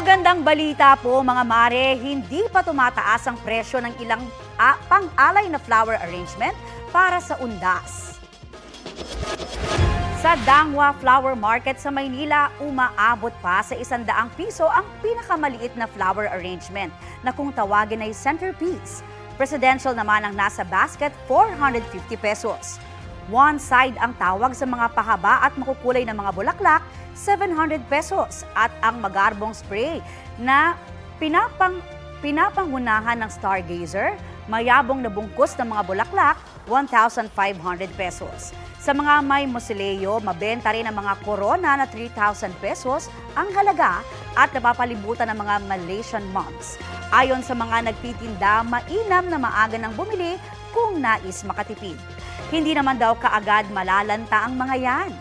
Magandang balita po mga mare, hindi pa tumataas ang presyo ng ilang pang-alay na flower arrangement para sa undas. Sa Dangwa Flower Market sa Maynila, umaabot pa sa 100 piso ang pinakamaliit na flower arrangement na kung tawagin ay centerpiece. Presidential naman ang nasa basket, 450 pesos. One side ang tawag sa mga pahaba at makukulay na mga bulaklak, 700 pesos. At ang magarbong spray na pinapangunahan ng stargazer, mayabong na bungkus ng mga bulaklak, 1,500 pesos. Sa mga may mausoleo, mabenta rin ang mga korona na 3,000 pesos ang halaga at napapalibutan ng mga Malaysian moms. Ayon sa mga nagtitinda, mainam na maaga nang bumili kung nais makatipid. Hindi naman daw kaagad malalanta ang mga yan.